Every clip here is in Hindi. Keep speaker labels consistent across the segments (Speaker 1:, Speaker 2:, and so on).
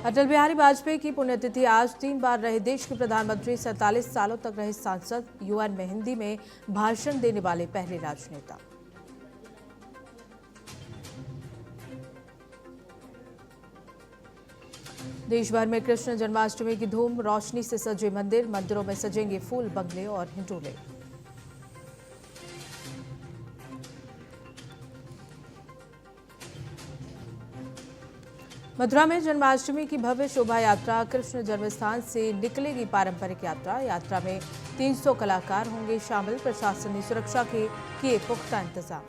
Speaker 1: अटल बिहारी वाजपेयी की पुण्यतिथि आज 3 बार रहे देश के प्रधानमंत्री, 47 सालों तक रहे सांसद, यूएन में हिंदी में भाषण देने वाले पहले राजनेता। देश भर में कृष्ण जन्माष्टमी की धूम, रोशनी से सजे मंदिर, मंदिरों में सजेंगे फूल बंगले और हिंडोले। मथुरा में जन्माष्टमी की भव्य शोभा यात्रा, कृष्ण जन्मस्थान से निकलेगी पारंपरिक यात्रा। यात्रा में 300 कलाकार होंगे शामिल, प्रशासन ने सुरक्षा के किए पुख्ता इंतजाम।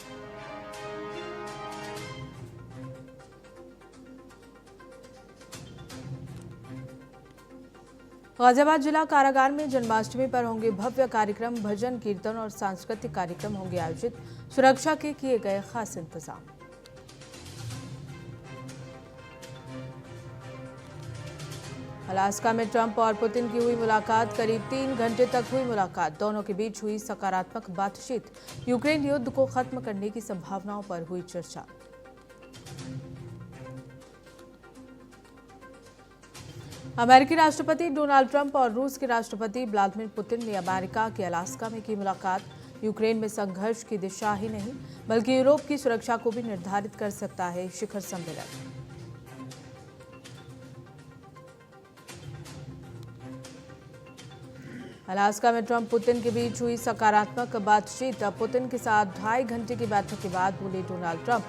Speaker 1: गाजियाबाद जिला कारागार में जन्माष्टमी पर होंगे भव्य कार्यक्रम, भजन कीर्तन और सांस्कृतिक कार्यक्रम होंगे आयोजित, सुरक्षा के किए गए खास इंतजाम। अलास्का में ट्रंप और पुतिन की हुई मुलाकात, करीब 3 घंटे तक हुई मुलाकात, दोनों के बीच हुई सकारात्मक बातचीत, यूक्रेन युद्ध को खत्म करने की संभावनाओं पर हुई चर्चा। अमेरिकी राष्ट्रपति डोनाल्ड ट्रंप और रूस के राष्ट्रपति व्लादिमीर पुतिन ने अमेरिका के अलास्का में की मुलाकात। यूक्रेन में संघर्ष की दिशा ही नहीं बल्कि यूरोप की सुरक्षा को भी निर्धारित कर सकता है शिखर सम्मेलन। अलास्का में ट्रंप पुतिन के बीच हुई सकारात्मक बातचीत, पुतिन के साथ 2.5 घंटे की बैठक के बाद बोले डोनाल्ड ट्रंप,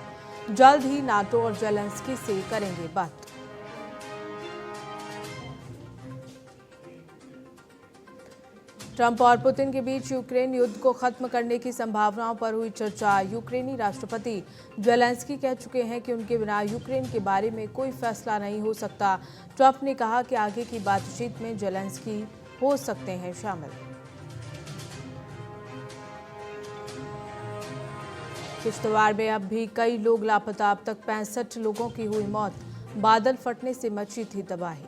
Speaker 1: जल्द ही नाटो और जेलेंस्की से करेंगे बात। ट्रंप और पुतिन के बीच यूक्रेन युद्ध को खत्म करने की संभावनाओं पर हुई चर्चा। यूक्रेनी राष्ट्रपति जेलेंस्की कह चुके हैं कि उनके बिना यूक्रेन के बारे में कोई फैसला नहीं हो सकता। ट्रंप ने कहा कि आगे की बातचीत में जेलेंस्की हो सकते हैं शामिल। किश्तवाड़ में अब भी कई लोग लापता, अब तक 65 लोगों की हुई मौत, बादल फटने से मची थी तबाही।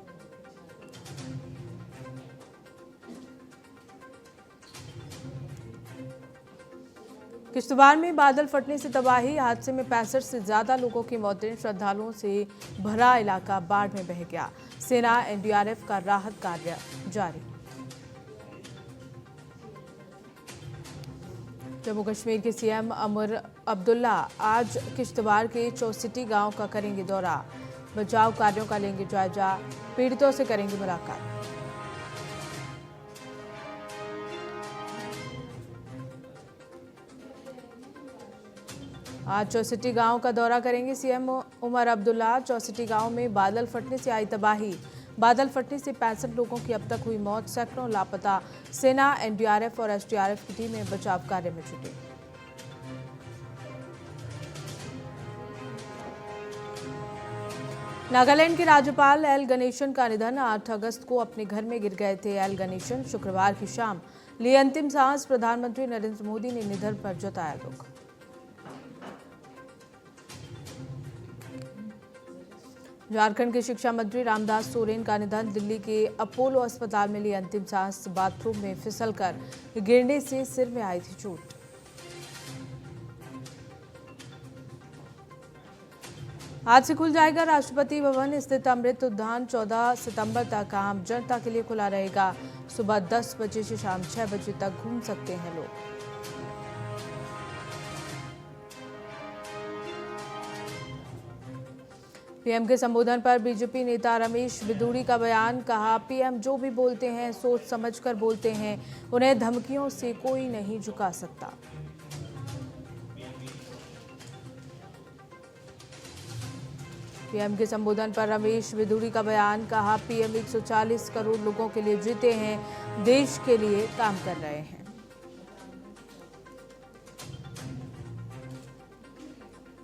Speaker 1: किश्तवाड़ में बादल फटने से तबाही, हादसे में 65 से ज्यादा लोगों की मौतें, श्रद्धालुओं से भरा इलाका बाढ़ में बह गया। सेना एनडीआरएफ का राहत कार्य जारी। जम्मू कश्मीर के सीएम उमर अब्दुल्ला आज किश्तवाड़ के चौसिटी गांव का करेंगे दौरा, बचाव कार्यों का लेंगे जायजा, पीड़ितों से करेंगे मुलाकात। आज चौसिटी गांव का दौरा करेंगे सीएम उमर अब्दुल्ला। चौसिटी गांव में बादल फटने से आई तबाही, बादल फटने से 65 लोगों की अब तक हुई मौत, सैकड़ों लापता। सेना एनडीआरएफ और एसडीआरएफ की टीमें बचाव कार्य में जुटी। नागालैंड के राज्यपाल एल गणेशन का निधन, 8 अगस्त को अपने घर में गिर गए थे एल गणेशन। शुक्रवार की शाम लिए अंतिम सांस, प्रधानमंत्री नरेंद्र मोदी ने निधन पर जताया दुख। झारखंड के शिक्षा मंत्री रामदास सोरेन का निधन, दिल्ली के अपोलो अस्पताल में लिए अंतिम सांस, बाथरूम में फिसलकर गिरने से सिर में आई थी चोट। आज से खुल जाएगा राष्ट्रपति भवन स्थित अमृत उद्यान, 14 सितंबर तक आम जनता के लिए खुला रहेगा। सुबह 10 बजे से शाम 6 बजे तक घूम सकते हैं लोग। पीएम के संबोधन पर बीजेपी नेता रमेश बिधूड़ी का बयान, कहा पीएम जो भी बोलते हैं सोच समझकर बोलते हैं, उन्हें धमकियों से कोई नहीं झुका सकता। पीएम के संबोधन पर रमेश बिधूड़ी का बयान, कहा पीएम 140 करोड़ लोगों के लिए जीते हैं, देश के लिए काम कर रहे हैं।